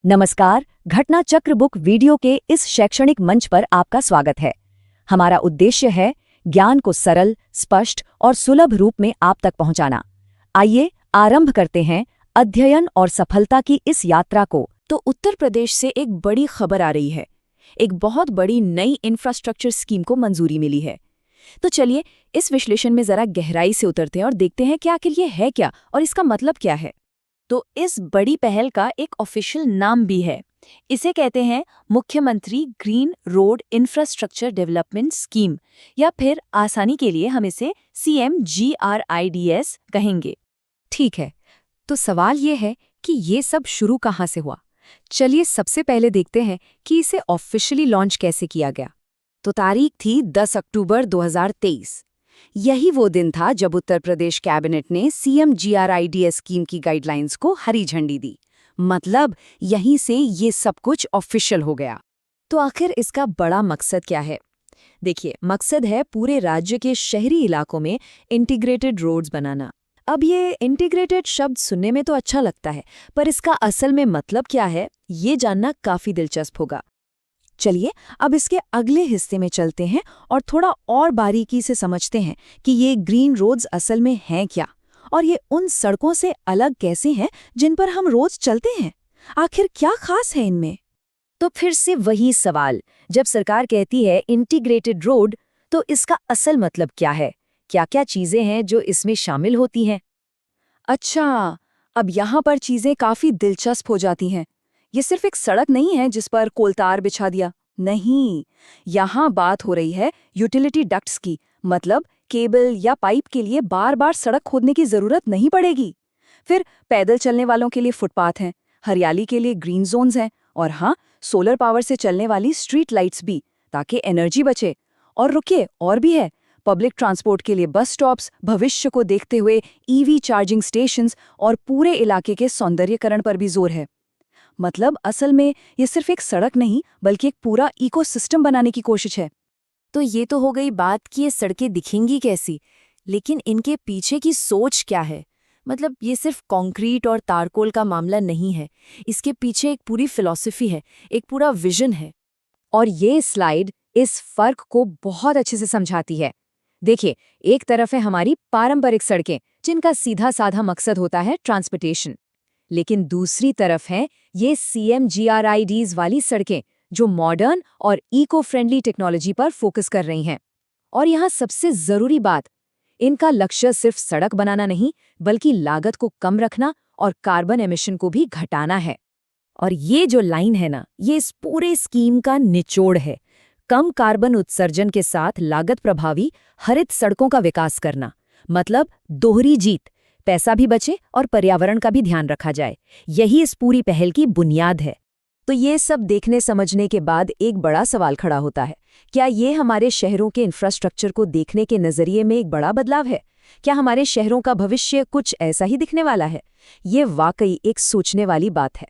नमस्कार, घटना चक्र बुक वीडियो के इस शैक्षणिक मंच पर आपका स्वागत है। हमारा उद्देश्य है ज्ञान को सरल, स्पष्ट और सुलभ रूप में आप तक पहुंचाना। आइए आरंभ करते हैं अध्ययन और सफलता की इस यात्रा को। तो उत्तर प्रदेश से एक बड़ी खबर आ रही है। एक बहुत बड़ी नई इंफ्रास्ट्रक्चर स्कीम को मंजूरी मिली है। तो चलिए इस विश्लेषण में जरा गहराई से उतरते हैं और देखते हैं कि आखिर ये है क्या और इसका मतलब क्या है। तो इस बड़ी पहल का एक ऑफिशियल नाम भी है। इसे कहते हैं मुख्यमंत्री green road infrastructure development scheme, या फिर आसानी के लिए हम इसे CMGRIDS कहेंगे। ठीक है, तो सवाल ये है कि ये सब शुरू कहाँ से हुआ। चलिए सबसे पहले देखते हैं कि इसे ऑफिशियली लॉन्च कैसे किया गया। तो तारीख थी 10 अक्टूबर 2023। यही वो दिन था जब उत्तर प्रदेश कैबिनेट ने CMGRIDS स्कीम की गाइडलाइंस को हरी झंडी दी। मतलब यहीं से ये सब कुछ ऑफिशियल हो गया। तो आखिर इसका बड़ा मकसद क्या है? देखिए, मकसद है पूरे राज्य के शहरी इलाकों में इंटीग्रेटेड रोड्स बनाना। अब ये इंटीग्रेटेड शब्द सुनने में तो अच्छा लगता है, पर इसका असल में मतलब क्या है, ये जानना काफी दिलचस्प होगा। चलिए अब इसके अगले हिस्से में चलते हैं और थोड़ा और बारीकी से समझते हैं कि ये ग्रीन रोड्स असल में हैं क्या, और ये उन सड़कों से अलग कैसे हैं जिन पर हम रोज चलते हैं। आखिर क्या खास है इनमें? तो फिर से वही सवाल, जब सरकार कहती है इंटीग्रेटेड रोड, तो इसका असल मतलब क्या है? क्या-क्या चीजें हैं जो इसमें शामिल होती हैं? अच्छा, अब यहाँ पर चीजें काफी दिलचस्प हो जाती हैं। ये सिर्फ एक सड़क नहीं है जिस पर कोलतार बिछा दिया। नहीं, यहाँ बात हो रही है यूटिलिटी डक्ट्स की। मतलब केबल या पाइप के लिए बार बार सड़क खोदने की जरूरत नहीं पड़ेगी। फिर पैदल चलने वालों के लिए फुटपाथ हैं, हरियाली के लिए ग्रीन जोन्स हैं, और हाँ, सोलर पावर से चलने वाली स्ट्रीट लाइट्स भी, ताकि एनर्जी बचे। और रुकिए, और भी है, पब्लिक ट्रांसपोर्ट के लिए बस स्टॉप्स, भविष्य को देखते हुए EV चार्जिंग स्टेशंस, और पूरे इलाके के सौंदर्यीकरण पर भी जोर है। मतलब असल में ये सिर्फ एक सड़क नहीं बल्कि एक पूरा इकोसिस्टम बनाने की कोशिश है। तो ये तो हो गई बात कि ये सड़कें दिखेंगी कैसी, लेकिन इनके पीछे की सोच क्या है? मतलब ये सिर्फ कंक्रीट और तारकोल का मामला नहीं है, इसके पीछे एक पूरी फिलॉसफी है, एक पूरा विजन है। और ये स्लाइड इस फर्क को बहुत अच्छे से समझाती है। देखिए, एक तरफ है हमारी पारंपरिक सड़कें जिनका सीधा साधा मकसद होता है ट्रांसपोर्टेशन, लेकिन दूसरी तरफ है ये CMGRIDS वाली सड़कें जो मॉडर्न और इको फ्रेंडली टेक्नोलॉजी पर फोकस कर रही हैं। और यहाँ सबसे जरूरी बात, इनका लक्ष्य सिर्फ सड़क बनाना नहीं बल्कि लागत को कम रखना और कार्बन एमिशन को भी घटाना है। और ये जो लाइन है ना, ये इस पूरे स्कीम का निचोड़ है। कम कार्बन उत्सर्जन के साथ लागत प्रभावी हरित सड़कों का विकास करना। मतलब दोहरी जीत, पैसा भी बचे और पर्यावरण का भी ध्यान रखा जाए। यही इस पूरी पहल की बुनियाद है। तो ये सब देखने समझने के बाद एक बड़ा सवाल खड़ा होता है, क्या ये हमारे शहरों के इंफ्रास्ट्रक्चर को देखने के नजरिए में एक बड़ा बदलाव है? क्या हमारे शहरों का भविष्य कुछ ऐसा ही दिखने वाला है? ये वाकई एक सोचने वाली बात है।